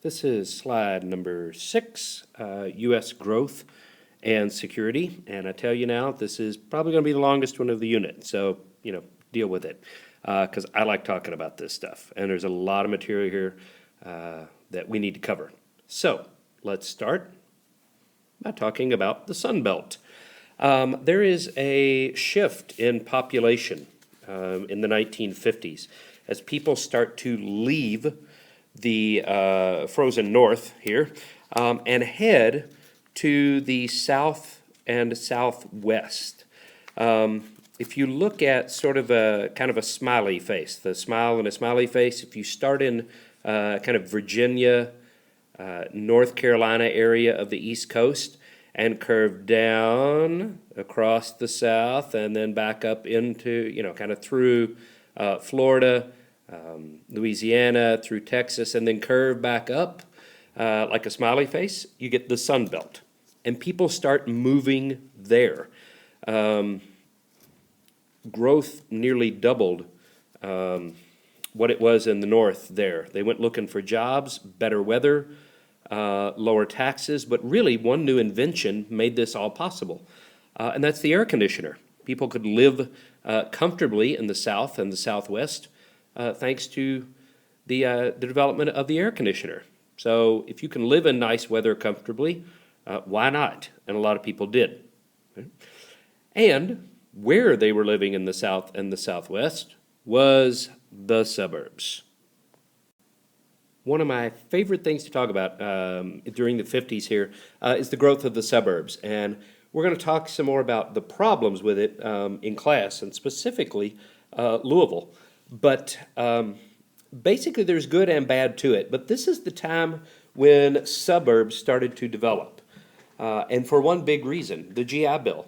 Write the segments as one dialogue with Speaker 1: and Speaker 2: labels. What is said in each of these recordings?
Speaker 1: This is slide number 6, U.S. growth and security. And I tell you now, this is probably going to be the longest one of the unit. So, deal with it. Because I like talking about this stuff. And there's a lot of material here that we need to cover. So, let's start by talking about the Sun Belt. There is a shift in population in the 1950s as people start to leave the frozen north here and head to the south and southwest. If you look at sort of a kind of a smiley face, the smile and a smiley face, if you start in kind of Virginia, North Carolina area of the East Coast and curve down across the south and then back up into, kind of through Florida, Louisiana, through Texas, and then curve back up like a smiley face, you get the Sun Belt. And people start moving there. Growth nearly doubled what it was in the north there. They went looking for jobs, better weather, lower taxes, but really one new invention made this all possible, and that's the air conditioner. People could live comfortably in the south and the southwest thanks to the development of the air conditioner. So if you can live in nice weather comfortably, why not? And a lot of people did. Okay? And where they were living in the south and the southwest was the suburbs. One of my favorite things to talk about during the 50s here is the growth of the suburbs. And we're going to talk some more about the problems with it in class, and specifically Louisville. But basically there's good and bad to it. But this is the time when suburbs started to develop. And for one big reason, the GI Bill.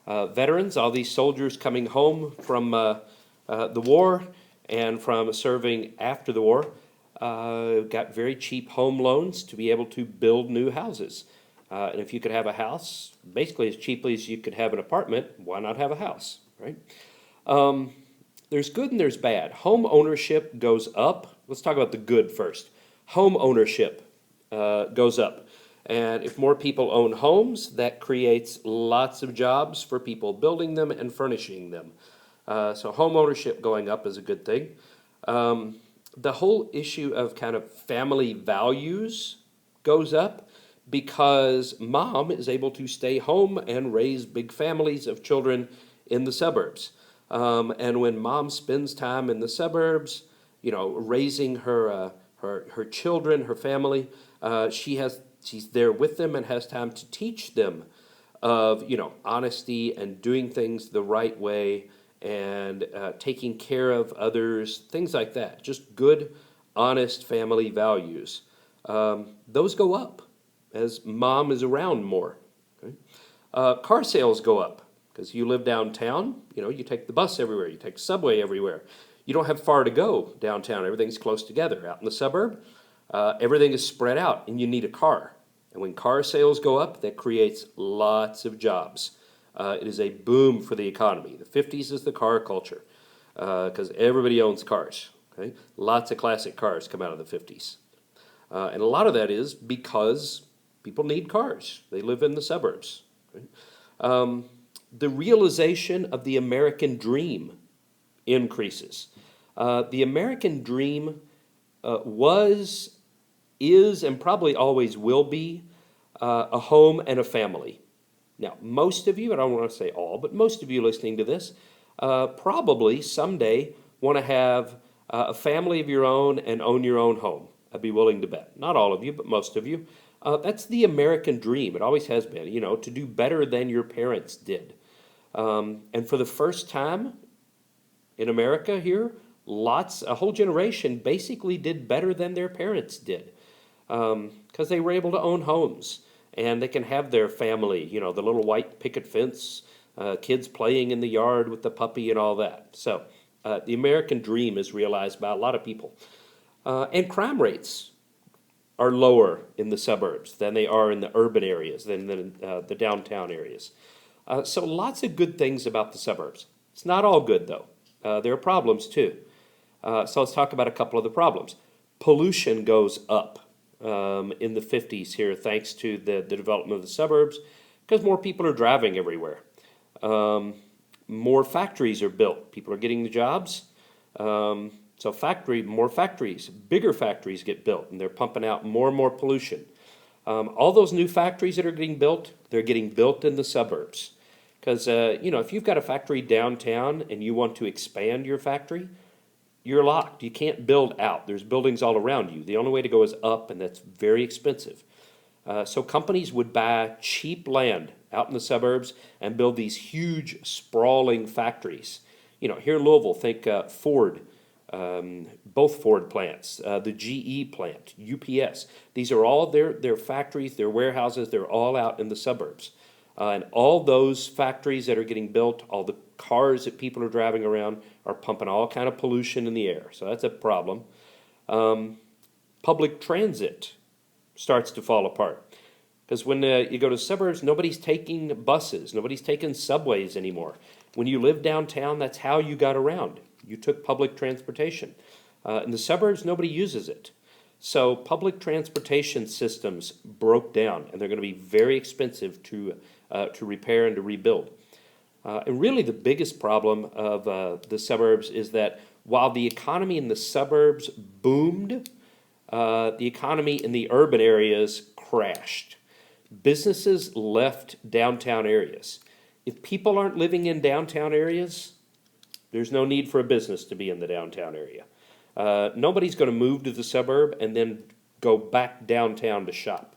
Speaker 1: Veterans, all these soldiers coming home from the war and from serving after the war, got very cheap home loans to be able to build new houses. And if you could have a house, basically as cheaply as you could have an apartment, why not have a house, right? There's good and there's bad. Home ownership goes up. Let's talk about the good first. Home ownership goes up. And if more people own homes, that creates lots of jobs for people building them and furnishing them. So home ownership going up is a good thing. The whole issue of kind of family values goes up because mom is able to stay home and raise big families of children in the suburbs. And when mom spends time in the suburbs, raising her children, her family, she's there with them and has time to teach them of, honesty and doing things the right way and taking care of others, things like that. Just good, honest family values. Those go up as mom is around more. Okay? Car sales go up because you live downtown. You take the bus everywhere. You take the subway everywhere. You don't have far to go downtown. Everything's close together. Out in the suburb, everything is spread out, and you need a car. And when car sales go up, that creates lots of jobs. It is a boom for the economy. The 50s is the car culture because everybody owns cars. Okay? Lots of classic cars come out of the 50s. And a lot of that is because people need cars. They live in the suburbs. Okay? The realization of the American dream increases. The American dream was, is, and probably always will be a home and a family. Now, most of you, I don't want to say all, but most of you listening to this probably someday want to have a family of your own and own your own home. I'd be willing to bet. Not all of you, but most of you. That's the American dream. It always has been, to do better than your parents did. And for the first time in America here, a whole generation basically did better than their parents did because they were able to own homes. And they can have their family, the little white picket fence, kids playing in the yard with the puppy and all that. So the American dream is realized by a lot of people. And crime rates are lower in the suburbs than they are in the urban areas, than the downtown areas. So lots of good things about the suburbs. It's not all good, though. There are problems, too. So let's talk about a couple of the problems. Pollution goes up. in the 50s here, thanks to the development of the suburbs, because more people are driving everywhere. More factories are built. People are getting the jobs. So more factories, bigger factories get built, and they're pumping out more and more pollution. All those new factories that are getting built, they're getting built in the suburbs. Because, if you've got a factory downtown and you want to expand your factory, you're locked. You can't build out. There's buildings all around you. The only way to go is up, and that's very expensive. So companies would buy cheap land out in the suburbs and build these huge, sprawling factories. Here in Louisville, think Ford, both Ford plants, the GE plant, UPS. These are all their factories, their warehouses. They're all out in the suburbs. And all those factories that are getting built, all the cars that people are driving around are pumping all kind of pollution in the air. So that's a problem. Public transit starts to fall apart. Because when you go to suburbs, nobody's taking buses, nobody's taking subways anymore. When you live downtown, that's how you got around. You took public transportation. In the suburbs, nobody uses it. So public transportation systems broke down, and they're going to be very expensive to repair and to rebuild. And really the biggest problem of the suburbs is that while the economy in the suburbs boomed, the economy in the urban areas crashed. Businesses left downtown areas. If people aren't living in downtown areas, there's no need for a business to be in the downtown area. Nobody's going to move to the suburb and then go back downtown to shop.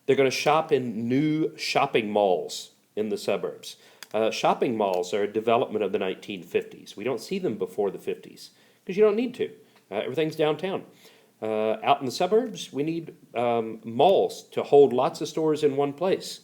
Speaker 1: They're going to shop in new shopping malls in the suburbs. Shopping malls are a development of the 1950s. We don't see them before the 50s because you don't need to. Everything's downtown. Out in the suburbs, we need malls to hold lots of stores in one place.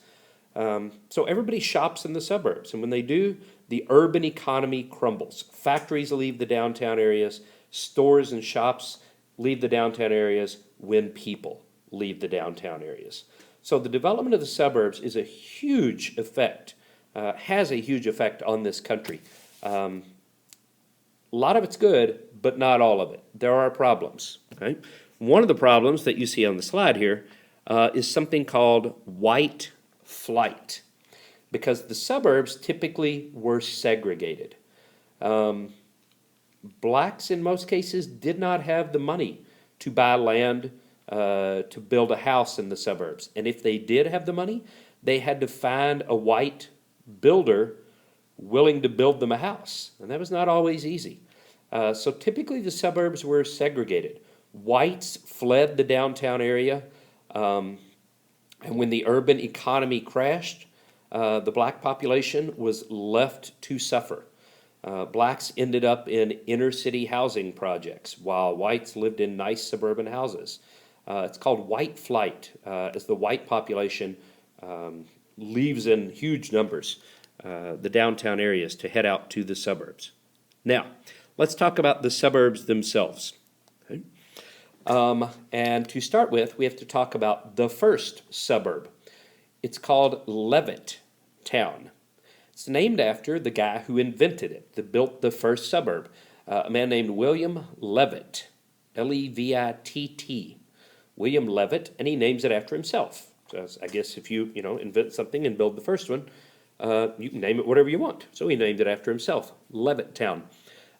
Speaker 1: So everybody shops in the suburbs, and when they do, the urban economy crumbles. Factories leave the downtown areas. Stores and shops leave the downtown areas when people leave the downtown areas. So the development of the suburbs is a huge effect, has a huge effect on this country. A lot of it's good, but not all of it. There are problems. Okay? One of the problems that you see on the slide here is something called white flight, because the suburbs typically were segregated. Blacks, in most cases, did not have the money to buy land to build a house in the suburbs. And if they did have the money, they had to find a white builder willing to build them a house. And that was not always easy. So typically the suburbs were segregated. Whites fled the downtown area. And when the urban economy crashed, the black population was left to suffer. Blacks ended up in inner city housing projects while whites lived in nice suburban houses. It's called white flight, as the white population leaves in huge numbers the downtown areas to head out to the suburbs. Now, let's talk about the suburbs themselves. Okay? And to start with, we have to talk about the first suburb. It's called Levittown. It's named after the guy who invented it, that built the first suburb, a man named William Levitt, Levitt, William Levitt, and he names it after himself. So I guess if you invent something and build the first one, you can name it whatever you want. So he named it after himself, Levittown.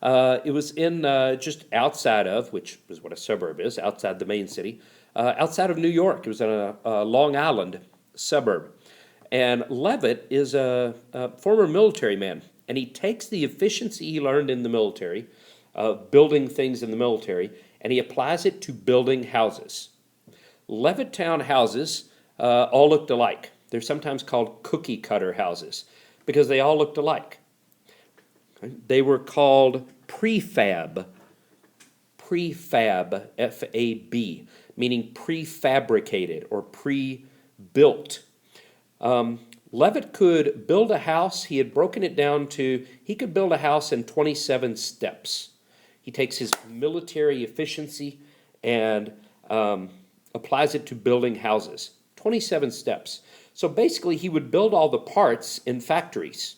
Speaker 1: It was in just outside of, which is what a suburb is, outside the main city, outside of New York. It was in a Long Island suburb. And Levitt is a former military man, and he takes the efficiency he learned in the military, building things in the military, and he applies it to building houses. Levittown houses all looked alike. They're sometimes called cookie cutter houses because they all looked alike. They were called prefab, F-A-B, meaning prefabricated or pre-built. Levitt could build a house. He had broken it down to, he could build a house in 27 steps. He takes his military efficiency and applies it to building houses. 27 steps. So basically, he would build all the parts in factories.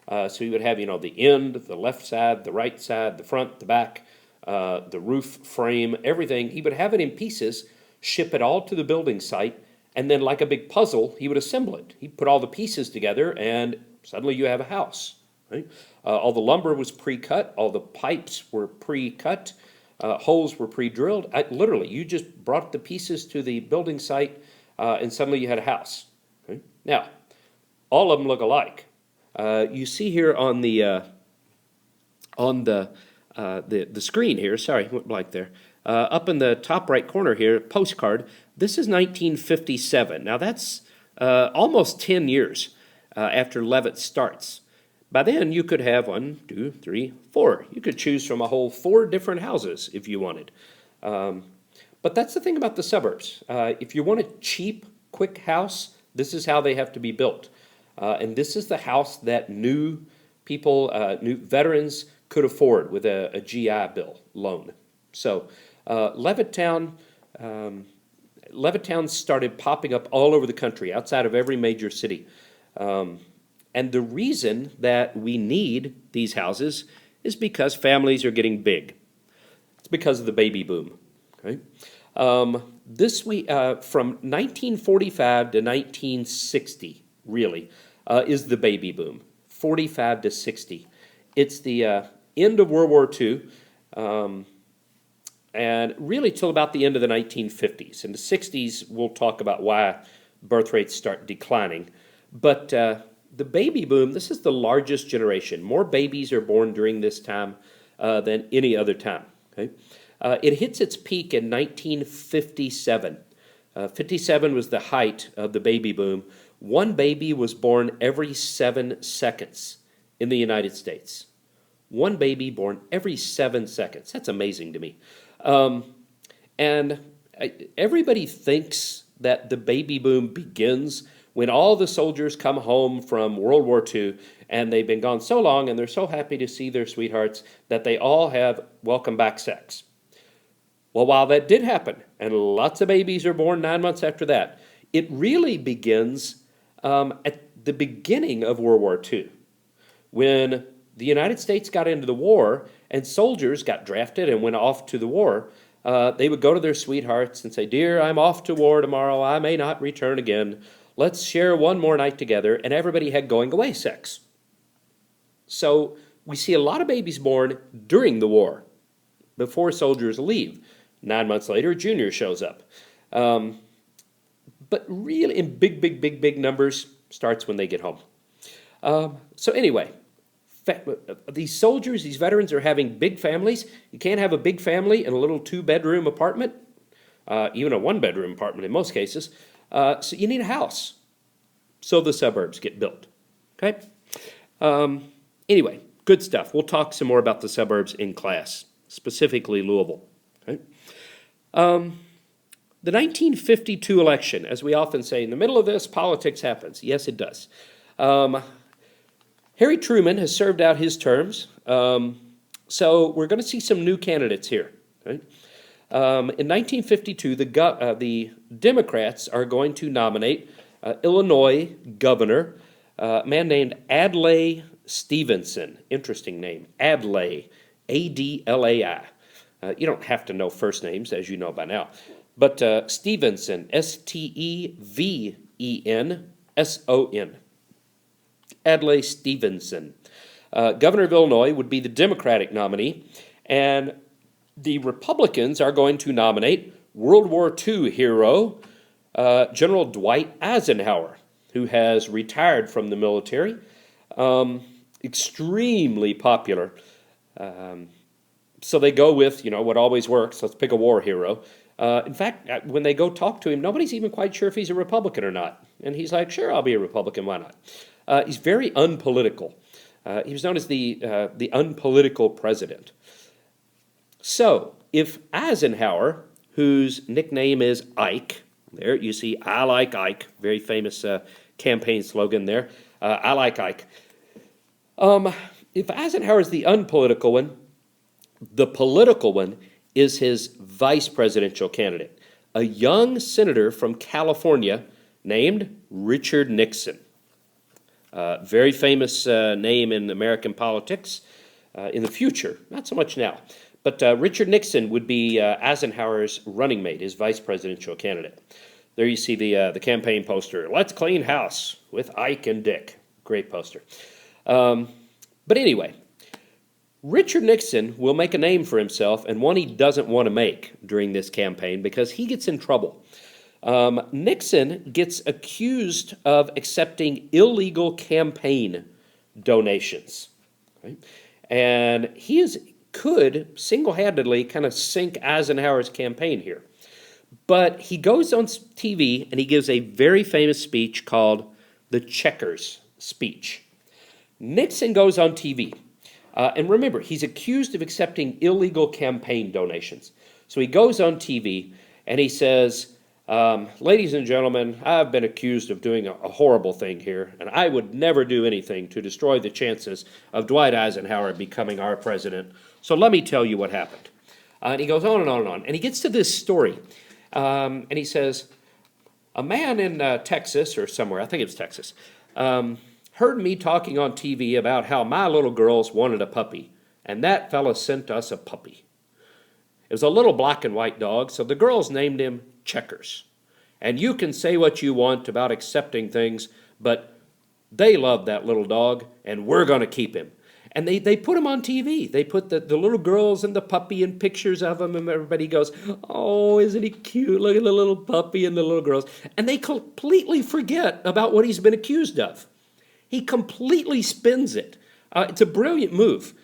Speaker 1: So he would have, the end, the left side, the right side, the front, the back, the roof frame, everything. He would have it in pieces ship it all to the building site, and then like a big puzzle, he would assemble it. He'd put all the pieces together, and suddenly you have a house. Right? All the lumber was pre-cut, all the pipes were pre-cut, holes were pre-drilled. Literally, you just brought the pieces to the building site, and suddenly you had a house. Right? Now, all of them look alike. You see here on the screen here, sorry, went blank there. Up in the top right corner here, postcard, this is 1957. Now that's almost 10 years after Levitt starts. By then you could have 1, 2, 3, 4. You could choose from a whole 4 different houses if you wanted. But that's the thing about the suburbs. If you want a cheap, quick house, this is how they have to be built. And this is the house that new people, new veterans could afford with a GI Bill loan. So Levittown started popping up all over the country, outside of every major city. And the reason that we need these houses is because families are getting big. It's because of the baby boom. Okay? From 1945 to 1960, really, is the baby boom. 45 to 60. It's the end of World War II, and really till about the end of the 1950s. In the 60s, we'll talk about why birth rates start declining. But the baby boom, this is the largest generation. More babies are born during this time than any other time. Okay? It hits its peak in 1957. 57 was the height of the baby boom. One baby was born every 7 seconds in the United States. One baby born every 7 seconds. That's amazing to me. And everybody thinks that the baby boom begins when all the soldiers come home from World War II and they've been gone so long and they're so happy to see their sweethearts that they all have welcome back sex. Well, while that did happen, and lots of babies are born 9 months after that, it really begins at the beginning of World War II, when the United States got into the war and soldiers got drafted and went off to the war. They would go to their sweethearts and say, "Dear, I'm off to war tomorrow. I may not return again. Let's share one more night together." And everybody had going away sex. So we see a lot of babies born during the war, before soldiers leave. 9 months later, Junior shows up. But really, in big numbers, starts when they get home. So anyway, these soldiers, these veterans are having big families. You can't have a big family in a little 2-bedroom apartment, even a 1-bedroom apartment in most cases. So you need a house. So the suburbs get built. Okay? Anyway, good stuff. We'll talk some more about the suburbs in class, specifically Louisville. Okay? The 1952 election, as we often say, in the middle of this, politics happens. Yes, it does. Harry Truman has served out his terms, so we're going to see some new candidates here. Right? In 1952, the Democrats are going to nominate Illinois governor, a man named Adlai Stevenson. Interesting name, Adlai, A-D-L-A-I. You don't have to know first names, as you know by now. But Stevenson, S-T-E-V-E-N-S-O-N. Adlai Stevenson. Governor of Illinois would be the Democratic nominee, and the Republicans are going to nominate World War II hero General Dwight Eisenhower, who has retired from the military. Extremely popular. So they go with, what always works. Let's pick a war hero. In fact, when they go talk to him, nobody's even quite sure if he's a Republican or not. And he's like, "Sure, I'll be a Republican. Why not?" He's very unpolitical. He was known as the unpolitical president. So if Eisenhower, whose nickname is Ike, there you see, "I like Ike," very famous campaign slogan there, "I like Ike." If Eisenhower is the unpolitical one, the political one is his vice presidential candidate, a young senator from California named Richard Nixon. Very famous name in American politics in the future, not so much now. But Richard Nixon would be Eisenhower's running mate, his vice presidential candidate. There you see the campaign poster. Let's clean house with Ike and Dick. Great poster. But anyway, Richard Nixon will make a name for himself, and one he doesn't want to make during this campaign because he gets in trouble. Nixon gets accused of accepting illegal campaign donations. Right? And could single-handedly kind of sink Eisenhower's campaign here. But he goes on TV and he gives a very famous speech called the Checkers speech. Nixon goes on TV. And remember, he's accused of accepting illegal campaign donations. So he goes on TV and he says, ladies and gentlemen, I've been accused of doing a horrible thing here, and I would never do anything to destroy the chances of Dwight Eisenhower becoming our president. So let me tell you what happened. And he goes on and on and on. And he gets to this story. And he says, a man in Texas or somewhere, I think it was Texas, heard me talking on TV about how my little girls wanted a puppy, and that fella sent us a puppy. It was a little black and white dog, so the girls named him Checkers. And you can say what you want about accepting things, but they love that little dog, and we're going to keep him. And they put him on TV. They put the little girls and the puppy and pictures of him, and everybody goes, oh, isn't he cute? Look at the little puppy and the little girls. And they completely forget about what he's been accused of. He completely spins it. It's a brilliant move.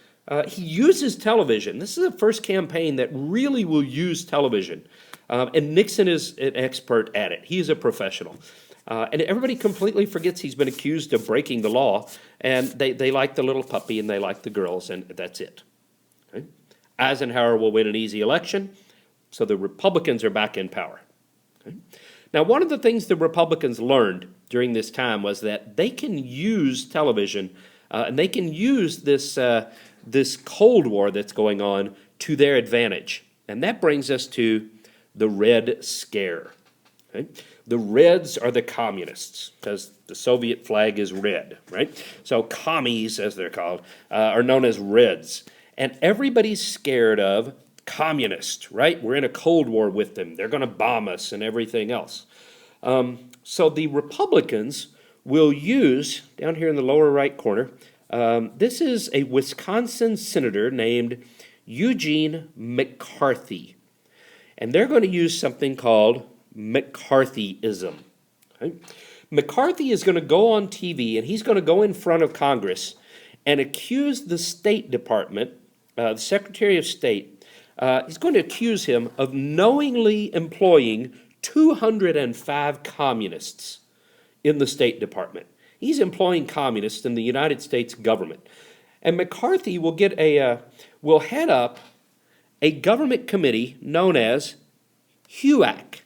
Speaker 1: He uses television. This is the first campaign that really will use television. And Nixon is an expert at it. He is a professional. And everybody completely forgets he's been accused of breaking the law, and they like the little puppy and they like the girls, and that's it. Okay? Eisenhower will win an easy election, so the Republicans are back in power. Okay? Now, one of the things the Republicans learned during this time was that they can use television, and they can use this Cold War that's going on to their advantage. And that brings us to the Red Scare. Okay? The Reds are the communists, because the Soviet flag is red, right? So commies, as they're called, are known as Reds. And everybody's scared of communists, right? We're in a Cold War with them. They're going to bomb us and everything else. So the Republicans will use, down here in the lower right corner, this is a Wisconsin senator named Eugene McCarthy. And they're going to use something called McCarthyism. Okay? McCarthy is going to go on TV, and he's going to go in front of Congress and accuse the State Department, the Secretary of State, he's going to accuse him of knowingly employing 205 communists in the State Department. He's employing communists in the United States government. And McCarthy will head up a government committee known as HUAC.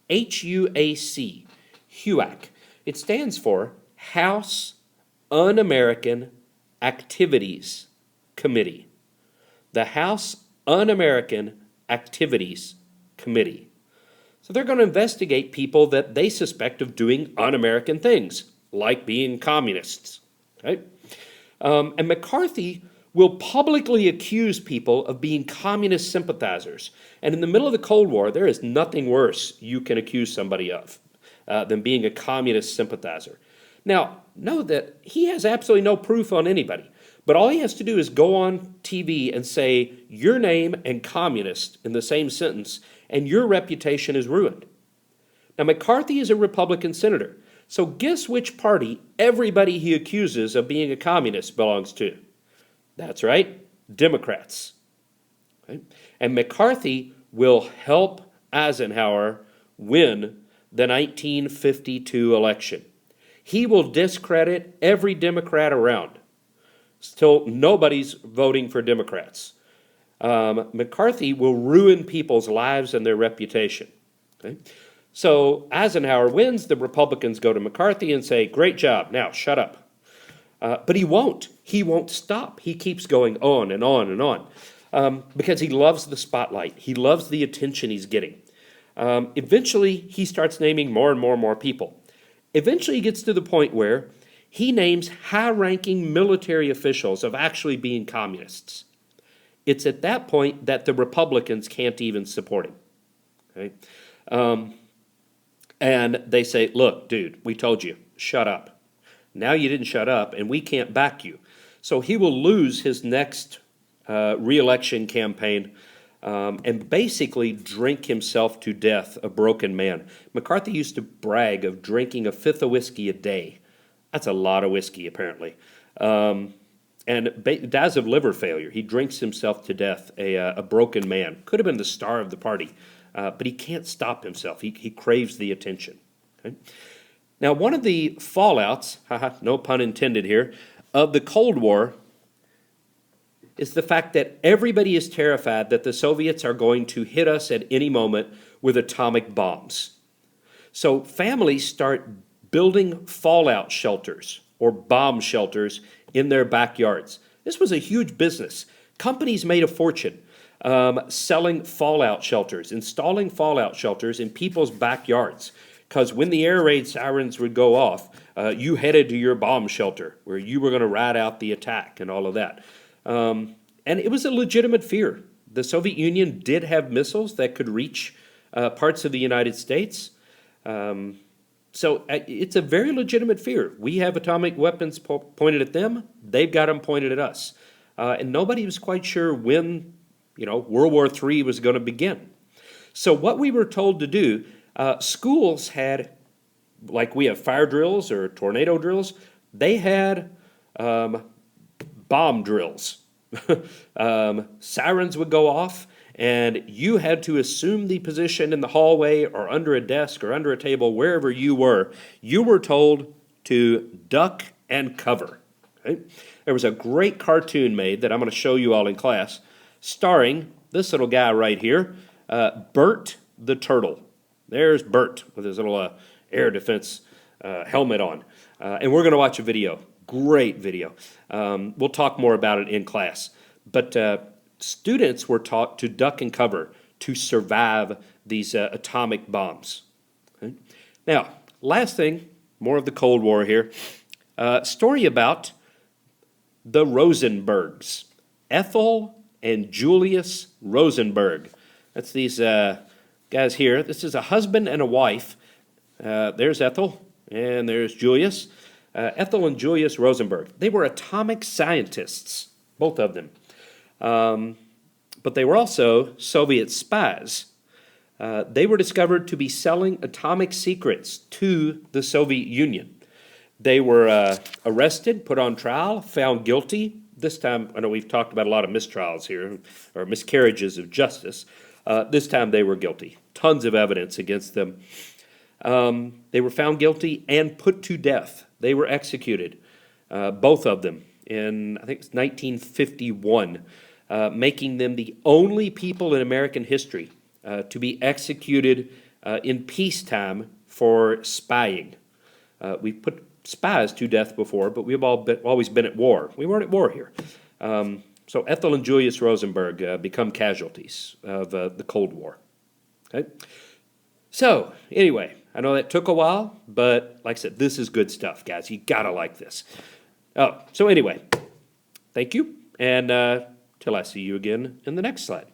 Speaker 1: HUAC. HUAC. It stands for House Un-American Activities Committee. The House Un-American Activities Committee. So they're going to investigate people that they suspect of doing un-American things, like being communists. Okay? And McCarthy will publicly accuse people of being communist sympathizers. And in the middle of the Cold War, there is nothing worse you can accuse somebody of than being a communist sympathizer. Now, know that he has absolutely no proof on anybody, but all he has to do is go on TV and say your name and communist in the same sentence, and your reputation is ruined. Now, McCarthy is a Republican senator, so guess which party everybody he accuses of being a communist belongs to? That's right, Democrats. Okay? And McCarthy will help Eisenhower win the 1952 election. He will discredit every Democrat around till nobody's voting for Democrats. McCarthy will ruin people's lives and their reputation. Okay? So Eisenhower wins, the Republicans go to McCarthy and say, great job, now shut up. But he won't. He won't stop. He keeps going on and on and on because he loves the spotlight. He loves the attention he's getting. Eventually, he starts naming more and more and more people. Eventually, he gets to the point where he names high-ranking military officials of actually being communists. it's at that point that the Republicans can't even support him. Okay? And they say, look, dude, we told you, shut up. Now you didn't shut up, and we can't back you. So he will lose his next re-election campaign and basically drink himself to death, a broken man. McCarthy used to brag of drinking a fifth of whiskey a day. That's a lot of whiskey, apparently. And dies of liver failure. He drinks himself to death, a broken man. Could have been the star of the party, but he can't stop himself. He craves the attention. Okay? Now, one of the fallouts, no pun intended here, of the Cold War is the fact that everybody is terrified that the Soviets are going to hit us at any moment with atomic bombs. So families start building fallout shelters or bomb shelters in their backyards. This was a huge business. Companies made a fortune selling fallout shelters, installing fallout shelters in people's backyards. Because when the air raid sirens would go off, you headed to your bomb shelter where you were going to ride out the attack and all of that. And it was a legitimate fear. The Soviet Union did have missiles that could reach parts of the United States. So it's a very legitimate fear. We have atomic weapons pointed at them. They've got them pointed at us. And nobody was quite sure when, World War III was going to begin. So what we were told to do, schools had, like we have fire drills or tornado drills, they had bomb drills. Sirens would go off, and you had to assume the position in the hallway or under a desk or under a table, wherever you were. You were told to duck and cover. Okay? There was a great cartoon made that I'm going to show you all in class, starring this little guy right here, Bert the Turtle. There's Bert with his little air defense helmet on. And we're going to watch a video. Great video. We'll talk more about it in class. But students were taught to duck and cover to survive these atomic bombs. Okay? Now, last thing, more of the Cold War here. Story about the Rosenbergs. Ethel and Julius Rosenberg. That's these guys here. This is a husband and a wife. There's Ethel, and there's Julius. Ethel and Julius Rosenberg. They were atomic scientists, both of them. But they were also Soviet spies. They were discovered to be selling atomic secrets to the Soviet Union. They were arrested, put on trial, found guilty. This time, I know we've talked about a lot of mistrials here, or miscarriages of justice. This time they were guilty. Tons of evidence against them. They were found guilty and put to death. They were executed, both of them, in, I think it's 1951, making them the only people in American history to be executed in peacetime for spying. We've put spies to death before, but we've always been at war. We weren't at war here. So Ethel and Julius Rosenberg become casualties of the Cold War. Okay? So, anyway, I know that took a while, but like I said, this is good stuff, guys. You gotta like this. So anyway, thank you, and till I see you again in the next slide.